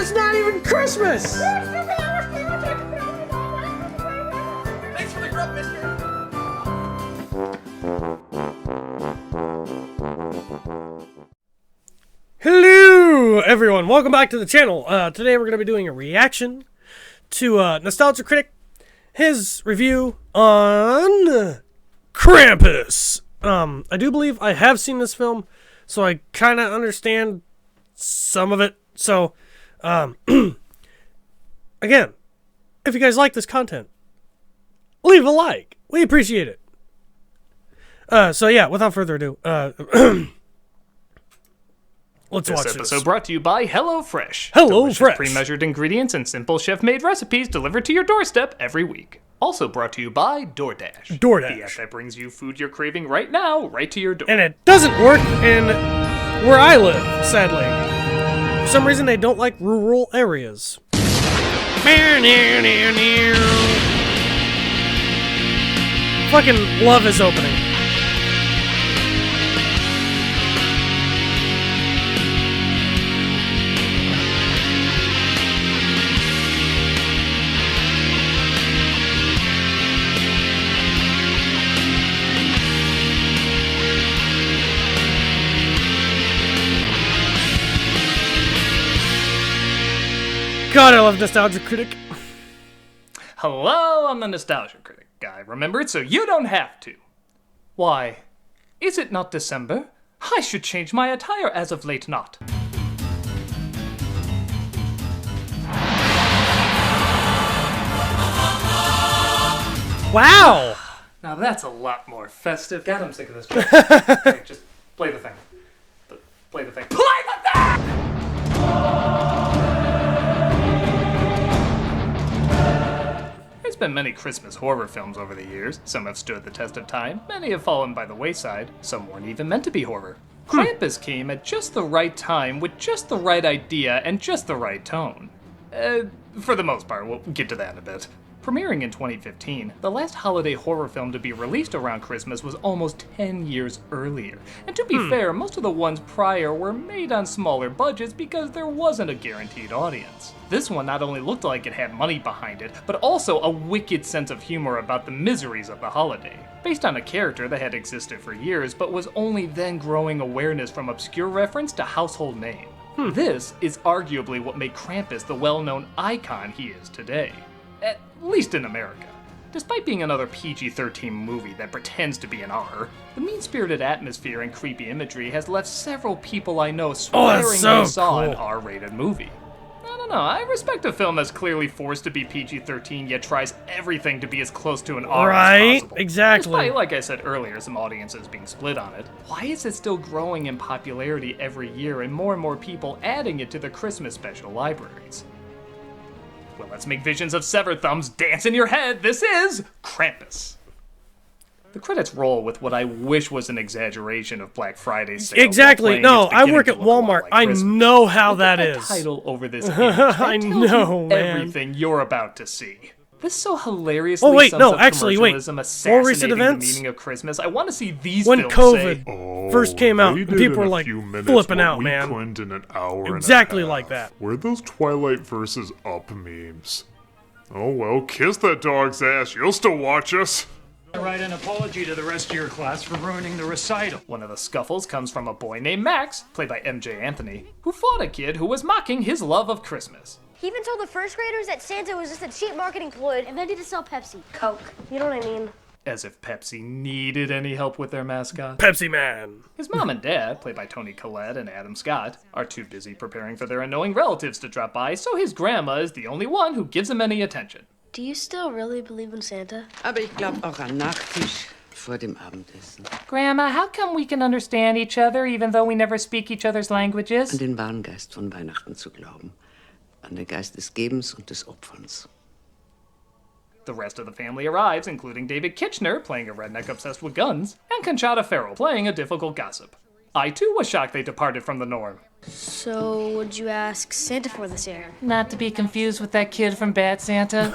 it's not even Christmas! Thanks for the grub, mister! Hello, everyone. Welcome back to the channel. Today we're going to be doing a reaction to Nostalgia Critic, his review on Krampus. I do believe I have seen this film, so I kind of understand some of it. So, again, if you guys like this content, leave a like. We appreciate it. So yeah, without further ado, let's watch This this. episode brought to you by HelloFresh. HelloFresh. Delicious pre-measured ingredients and simple chef-made recipes delivered to your doorstep every week. Also brought to you by DoorDash. DoorDash. The app that brings you food you're craving right now, right to your door. And it doesn't work in where I live, sadly. For some reason, they don't like rural areas. Fucking love his opening. God, I love Nostalgia Critic. Hello, I'm the Nostalgia Critic guy. Remember it so you don't have to. Why, is it not December? I should change my attire as of late not. Wow! Now that's a lot more festive. God, I'm sick of this. Okay, just play the thing. Play the thing. Play the thing! There's been many Christmas horror films over the years. Some have stood the test of time, many have fallen by the wayside, some weren't even meant to be horror. Krampus came at just the right time with just the right idea and just the right tone. For the most part, we'll get to that in a bit. Premiering in 2015, the last holiday horror film to be released around Christmas was almost 10 years earlier. And to be fair, most of the ones prior were made on smaller budgets because there wasn't a guaranteed audience. This one not only looked like it had money behind it, but also a wicked sense of humor about the miseries of the holiday. Based on a character that had existed for years, but was only then growing awareness from obscure reference to household name. This is arguably what made Krampus the well-known icon he is today. At least in America. Despite being another PG-13 movie that pretends to be an R, the mean-spirited atmosphere and creepy imagery has left several people I know swearing they saw an R-rated movie. I don't know, I respect a film that's clearly forced to be PG-13 yet tries everything to be as close to an R as possible. Exactly. Despite, like I said earlier, some audiences being split on it, why is it still growing in popularity every year and more people adding it to their Christmas special libraries? Well, let's make visions of severed thumbs dance in your head. This is Krampus. The credits roll with what I wish was an exaggeration of Black Friday sales. Exactly. No, I work at Walmart. I know how that is. Title over this image. I know, man. Everything you're about to see. This so hilariously sums up commercialism, More recent assassinating events? the meaning of Christmas. I want to see these When films COVID first came out, they and did people in were a like few minutes flipping what out, we man. couldn't in an hour Exactly and a like half. that. Where are those Twilight versus Up memes? Oh well, kiss that dog's ass. You'll still watch us. I write an apology to the rest of your class for ruining the recital. One of the scuffles comes from a boy named Max, played by MJ Anthony, who fought a kid who was mocking his love of Christmas. He even told the first graders that Santa was just a cheap marketing ploy invented to sell Pepsi. Coke. You know what I mean? As if Pepsi needed any help with their mascot. Pepsi Man. His mom and dad, played by Toni Collette and Adam Scott, are too busy preparing for their annoying relatives to drop by, so his grandma is the only one who gives him any attention. Do you still really believe in Santa? Aber ich glaube auch an Nachtisch vor dem Abendessen. Grandma, how come we can understand each other even though we never speak each other's languages? An den wahren Geist von Weihnachten zu glauben. An den Geist des Gebens und des Opferns. The rest of the family arrives, including David Kitchener, playing a redneck obsessed with guns, and Conchata Ferrell, playing a difficult gossip. I too was shocked they departed from the norm. So, what'd you ask Santa for this year? Not to be confused with that kid from Bad Santa.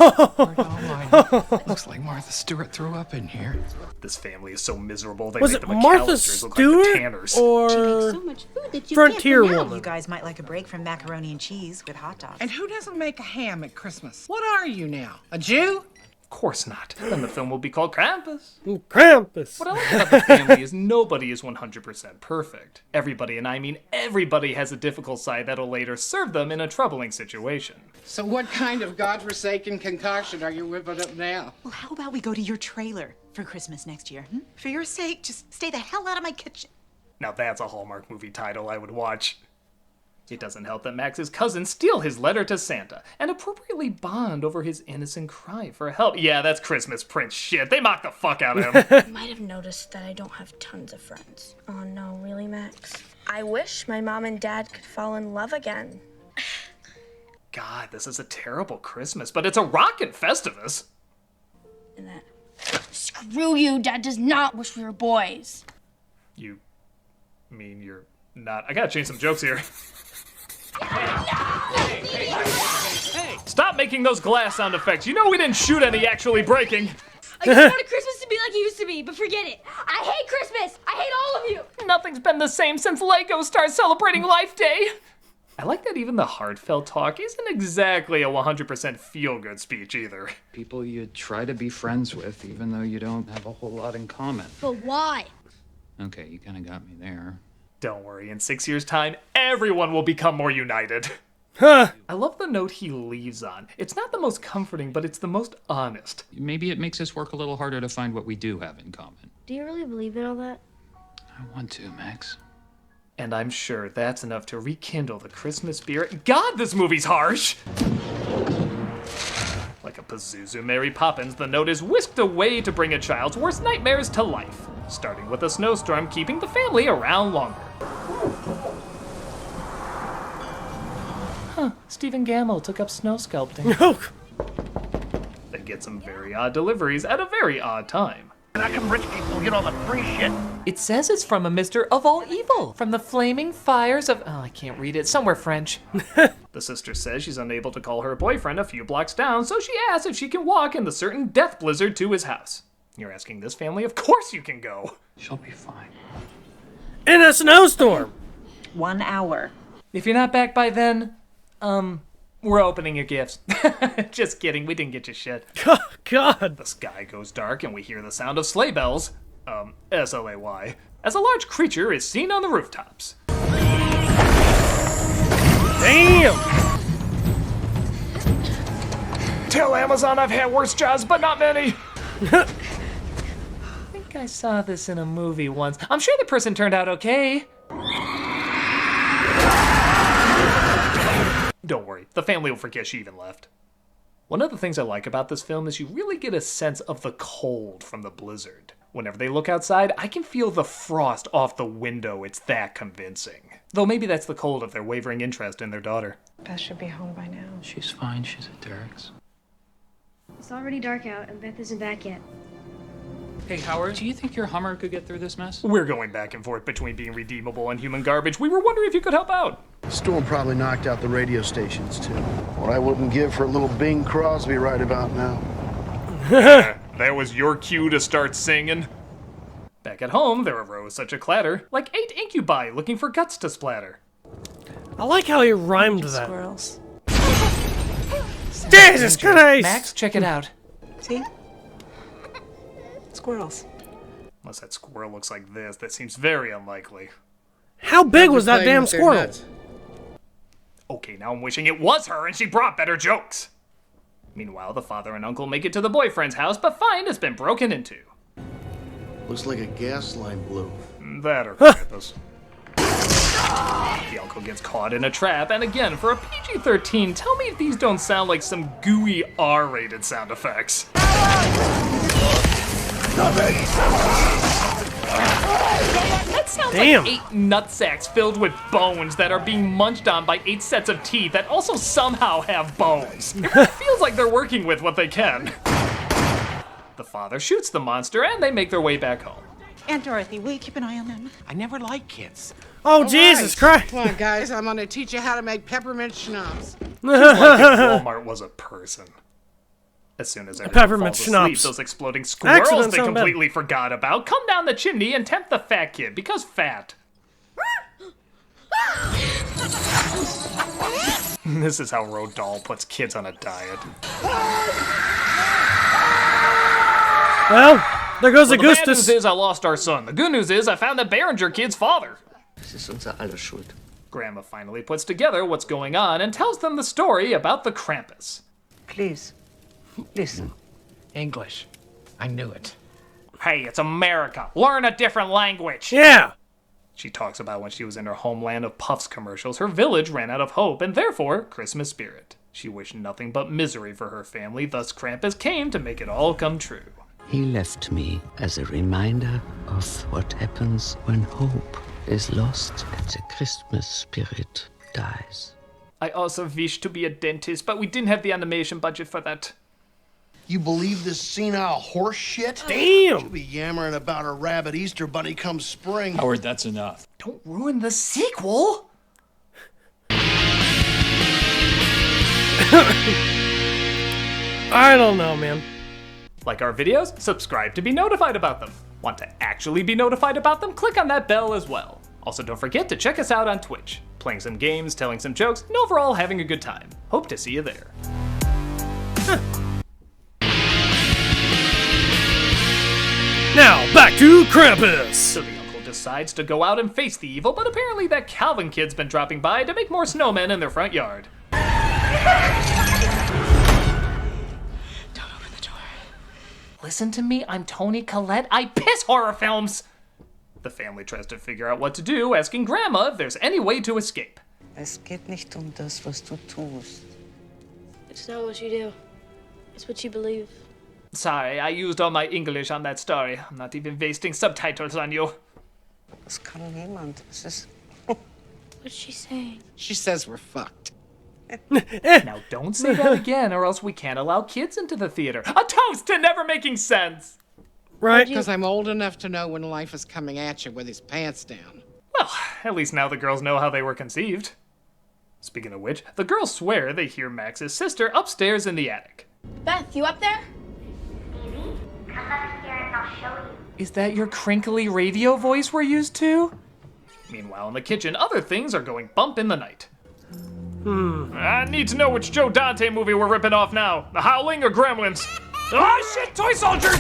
Looks like Martha Stewart threw up in here. This family is so miserable they Was make it the Martha McAllisters look like the Stewart Tanners. or So much food that you Frontier can't Woman? You guys might like a break from macaroni and cheese with hot dogs. And who doesn't make a ham at Christmas? What are you now, a Jew? Of course not. Then the film will be called Krampus. Krampus? What I like about the family is nobody is 100% perfect. Everybody, and I mean everybody, has a difficult side that'll later serve them in a troubling situation. So what kind of godforsaken concoction are you whipping up now? Well, how about we go to your trailer for Christmas next year? For your sake, just stay the hell out of my kitchen. Now that's a Hallmark movie title I would watch. It doesn't help that Max's cousins steal his letter to Santa and appropriately bond over his innocent cry for help. Yeah, that's Christmas Prince shit. They mock the fuck out of him. You might have noticed that I don't have tons of friends. Oh no, really, Max? I wish my mom and dad could fall in love again. God, this is a terrible Christmas, but it's a rockin' Festivus. And that. Screw you, Dad does not wish we were boys. You mean you're not? I gotta change some jokes here. Hey, stop making those glass sound effects. You know we didn't shoot any actually breaking. I just wanted Christmas to be like it used to be, but forget it. I hate Christmas. I hate all of you. Nothing's been the same since Lego started celebrating Life Day. I like that even the heartfelt talk isn't exactly a 100% feel-good speech either. People you try to be friends with, even though you don't have a whole lot in common. But why? Okay, you kind of got me there. Don't worry, in 6 years' time, everyone will become more united. Huh. I love the note he leaves on. It's not the most comforting, but it's the most honest. Maybe it makes us work a little harder to find what we do have in common. Do you really believe in all that? I want to, Max. And I'm sure that's enough to rekindle the Christmas spirit. God, this movie's harsh! Like a Pazuzu Mary Poppins, the note is whisked away to bring a child's worst nightmares to life, starting with a snowstorm keeping the family around longer. Huh, Stephen Gamble took up snow sculpting. They get some very odd deliveries at a very odd time. How come rich people get all the free shit? It says it's from a Mr. of all evil, from the flaming fires of... Oh, I can't read it. Somewhere French. The sister says she's unable to call her boyfriend a few blocks down, so she asks if she can walk in the certain death blizzard to his house. You're asking this family? Of course you can go. She'll be fine. In a snowstorm. 1 hour. If you're not back by then, we're opening your gifts. Just kidding, we didn't get you shit. Oh, God. The sky goes dark and we hear the sound of sleigh bells, S-L-A-Y, as a large creature is seen on the rooftops. Damn. Tell Amazon I've had worse jobs, but not many. I think I saw this in a movie once. I'm sure the person turned out okay. Don't worry, the family will forget she even left. One of the things I like about this film is you really get a sense of the cold from the blizzard. Whenever they look outside, I can feel the frost off the window. It's that convincing. Though maybe that's the cold of their wavering interest in their daughter. Beth should be home by now. She's fine. She's at Derek's. It's already dark out and Beth isn't back yet. Hey, Howard, do you think your Hummer could get through this mess? We're going back and forth between being redeemable and human garbage. We were wondering if you could help out. The storm probably knocked out the radio stations, too. What I wouldn't give for a little Bing Crosby right about now. That was your cue to start singing. Back at home, there arose such a clatter, like 8 incubi looking for guts to splatter. I like how he rhymed that. Squirrels. Jesus Christ! Max, check it out. See? Squirrels. Unless that squirrel looks like this, that seems very unlikely. How big was that damn squirrel? Okay, now I'm wishing it was her and she brought better jokes. Meanwhile, the father and uncle make it to the boyfriend's house, but find it's been broken into. Looks like a gas line blew. That or Krampus. The uncle gets caught in a trap, and again, for a PG-13, tell me if these don't sound like some gooey R-rated sound effects. That sounds Damn. like 8 nutsacks filled with bones that are being munched on by 8 sets of teeth that also somehow have bones. It feels like they're working with what they can. The father shoots the monster, and they make their way back home. Aunt Dorothy, will you keep an eye on them? I never liked kids. Oh, Jesus Christ. Come on, guys. I'm going to teach you how to make peppermint schnapps. Like if Walmart was a person. As soon as everyone peppermint falls asleep, schnapps. those exploding squirrels Accident they sound bad. completely forgot about come down the chimney and tempt the fat kid, because fat. This is how Rodal puts kids on a diet. Well, there goes The bad news Augustus. is I lost our son. The good news is I found the Behringer kid's father. Es ist unser aller Schuld. Grandma finally puts together what's going on and tells them the story about the Krampus. Please, listen. English. I knew it. Hey, it's America. Learn a different language. Yeah. She talks about when she was in her homeland of Puffs commercials, her village ran out of hope and therefore Christmas spirit. She wished nothing but misery for her family, thus Krampus came to make it all come true. He left me as a reminder of what happens when hope is lost and the Christmas spirit dies. I also wish to be a dentist, but we didn't have the animation budget for that. You believe this senile horse shit? Damn. She'll be yammering about her rabbit Easter bunny come spring. Howard, that's enough. Don't ruin the sequel! I don't know, man. Like our videos? Subscribe to be notified about them. Want to actually be notified about them? Click on that bell as well. Also, don't forget to check us out on Twitch. Playing some games, telling some jokes, and overall having a good time. Hope to see you there. Now, back to Krampus. So the uncle decides to go out and face the evil, but apparently that Calvin kid's been dropping by to make more snowmen in their front yard. Don't open the door. Listen to me, I'm Toni Collette. I piss horror films! The family tries to figure out what to do, asking Grandma if there's any way to escape. Es geht nicht das, was du tust. It's not what you do. It's what you believe. Sorry, I used all my English on that story. I'm not even wasting subtitles on you. Das kann niemand. Es ist... What's she saying? She says we're fucked. Now don't say that again, or else we can't allow kids into the theater. A toast to never making sense! Right? Because I'm old enough to know when life is coming at you with his pants down. Well, at least now the girls know how they were conceived. Speaking of which, the girls swear they hear Max's sister upstairs in the attic. Beth, you up there? Come upstairs and I'll show you. Is that your crinkly radio voice we're used to? Meanwhile, in the kitchen, other things are going bump in the night. I need to know which Joe Dante movie we're ripping off now. The Howling or Gremlins? Oh shit, toy soldiers!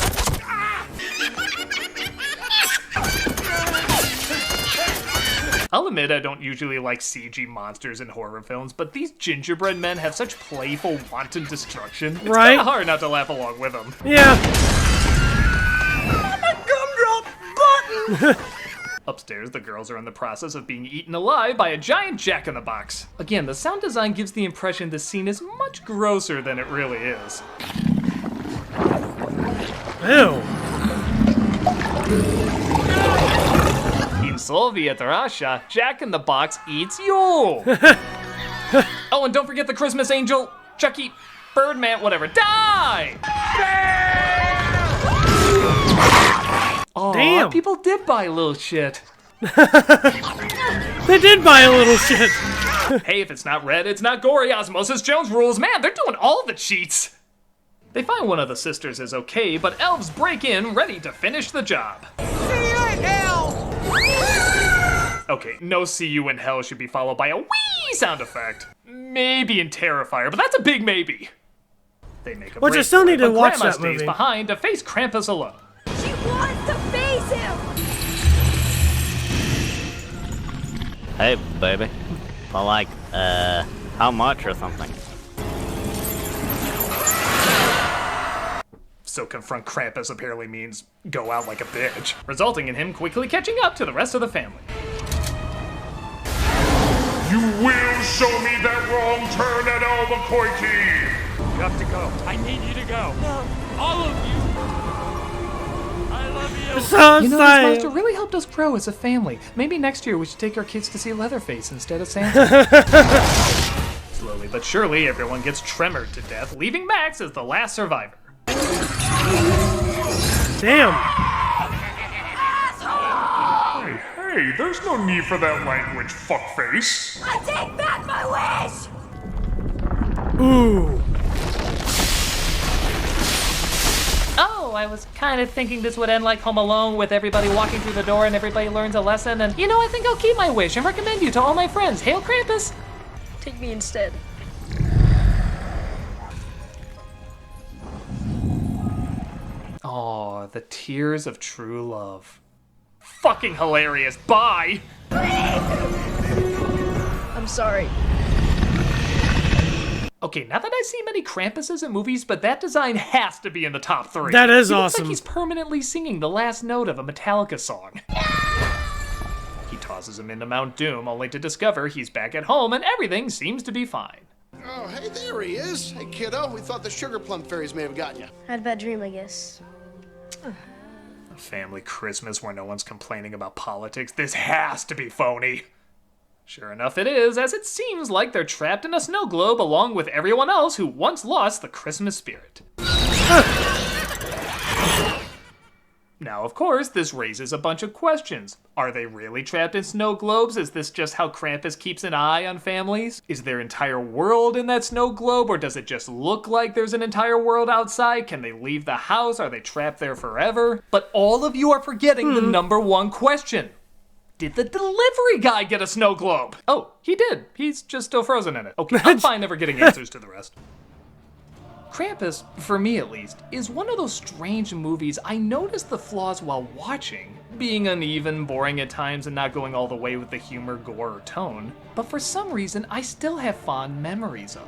I'll admit I don't usually like CG monsters in horror films, but these gingerbread men have such playful, wanton destruction. It's Right? kinda hard not to laugh along with them. Yeah. Upstairs, the girls are in the process of being eaten alive by a giant jack-in-the-box. Again, the sound design gives the impression this scene is much grosser than it really is. Ew. In Soviet Russia, Jack-in-the-Box eats you! Oh, and don't forget the Christmas angel, Chucky, Birdman, whatever, die! Aw, Damn. people did buy little shit. They did buy a little shit. Hey, if it's not red, it's not gory. Osmosis Jones rules. Man, they're doing all the cheats. They find one of the sisters is okay, but elves break in, ready to finish the job. See you in hell! Okay, no see you in hell should be followed by a wee sound effect. Maybe in Terrifier, but that's a big maybe. They make a Which break I still for it, need to but watch Grandma that stays movie. behind to face Krampus alone. She wants to face him! Hey, baby. Well, like, how much or something? So confront Krampus apparently means go out like a bitch, resulting in him quickly catching up to the rest of the family. You will show me that wrong turn at Albuquerque! You have to go. I need you to go. No. All of you. I love you. So You know, this sad. monster really helped us grow as a family. Maybe next year we should take our kids to see Leatherface instead of Santa. Slowly but surely, everyone gets tremored to death, leaving Max as the last survivor. Damn. Hey, Hey, there's no need for that language, fuckface. I take back my wish! Ooh. Oh, I was kind of thinking this would end like Home Alone with everybody walking through the door and everybody learns a lesson. And, you know, I think I'll keep my wish and recommend you to all my friends. Hail Krampus! Take me instead. Oh, the tears of true love. Fucking hilarious. Bye! I'm sorry. Okay, not that I see many Krampuses in movies, but that design has to be in the top 3. That is He looks awesome. like he's permanently singing the last note of a Metallica song. He tosses him into Mount Doom, only to discover he's back at home and everything seems to be fine. Oh, hey, there he is. Hey, kiddo, we thought the sugar plum fairies may have gotten you. Had a bad dream, I guess. A family Christmas where no one's complaining about politics. This has to be phony. Sure enough it is, as it seems like they're trapped in a snow globe along with everyone else who once lost the Christmas spirit. Now, of course, this raises a bunch of questions. Are they really trapped in snow globes? Is this just how Krampus keeps an eye on families? Is their entire world in that snow globe, or does it just look like there's an entire world outside? Can they leave the house? Are they trapped there forever? But all of you are forgetting the number one question. Did the delivery guy get a snow globe? Oh, he did. He's just still frozen in it. Okay, I'm fine never getting answers to the rest. Krampus, for me at least, is one of those strange movies I noticed the flaws while watching, being uneven, boring at times, and not going all the way with the humor, gore, or tone, but for some reason I still have fond memories of.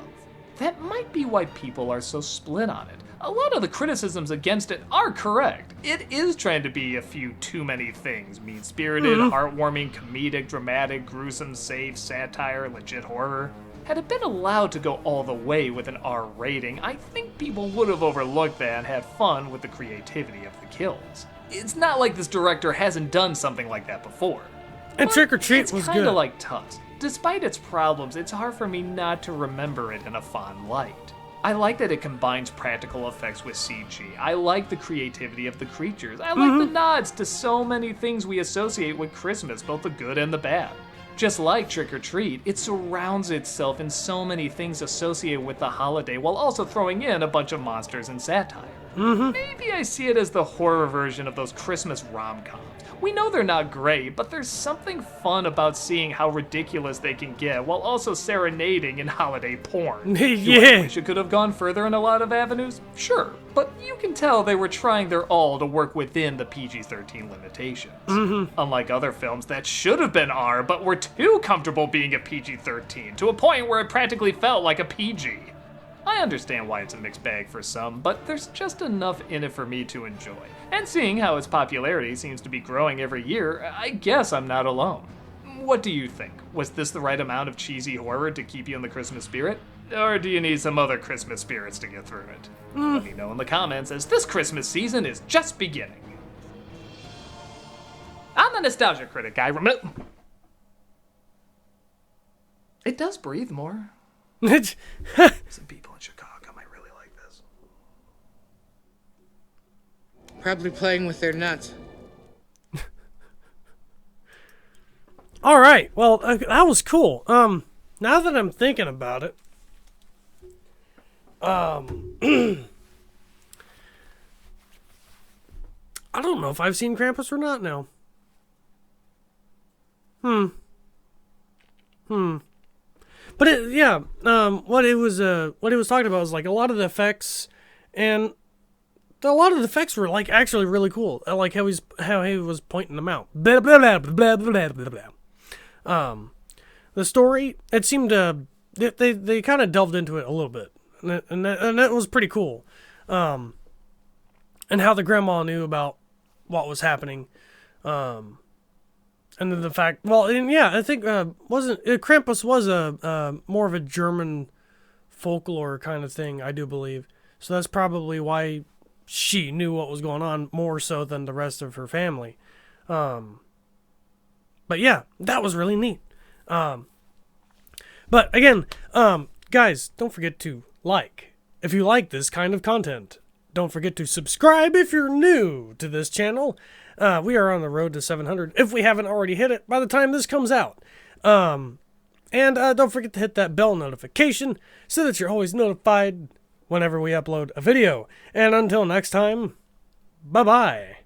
That might be why people are so split on it. A lot of the criticisms against it are correct. It is trying to be a few too many things. Mean-spirited, heartwarming, comedic, dramatic, gruesome, safe, satire, legit horror. Had it been allowed to go all the way with an R rating, I think people would have overlooked that and had fun with the creativity of the kills. It's not like this director hasn't done something like that before. And Trick or Treat was It's good. kinda like Tusk. Despite its problems, it's hard for me not to remember it in a fond light. I like that it combines practical effects with CG. I like the creativity of the creatures. I like the nods to so many things we associate with Christmas, both the good and the bad. Just like Trick or Treat, it surrounds itself in so many things associated with the holiday while also throwing in a bunch of monsters and satire. Maybe I see it as the horror version of those Christmas rom-coms. We know they're not great, but there's something fun about seeing how ridiculous they can get while also serenading in holiday porn. Do I wish it could have gone further in a lot of avenues? Sure, but you can tell they were trying their all to work within the PG-13 limitations. Unlike other films that should have been R, but were too comfortable being a PG-13, to a point where it practically felt like a PG. I understand why it's a mixed bag for some, but there's just enough in it for me to enjoy. And seeing how its popularity seems to be growing every year, I guess I'm not alone. What do you think? Was this the right amount of cheesy horror to keep you in the Christmas spirit? Or do you need some other Christmas spirits to get through it? Let me know in the comments, as this Christmas season is just beginning. I'm the Nostalgia Critic guy. It does breathe more. Some people in Chicago might really like this. Probably playing with their nuts. All right. Well, that was cool. Now that I'm thinking about it, I don't know if I've seen Krampus or not now. But what it was talking about was like a lot of the effects, and a lot of the effects were like actually really cool. I like how he was pointing them out. Blah, blah, blah, blah, blah, blah, blah. The story, it seemed they kind of delved into it a little bit, and that was pretty cool. And how the grandma knew about what was happening. And then the fact, I think Krampus was a more of a German folklore kind of thing, I do believe. So that's probably why she knew what was going on more so than the rest of her family. But yeah, that was really neat. But again, guys, don't forget to like if you like this kind of content. Don't forget to subscribe if you're new to this channel. We are on the road to 700 if we haven't already hit it by the time this comes out. And don't forget to hit that bell notification so that you're always notified whenever we upload a video. And until next time, bye-bye.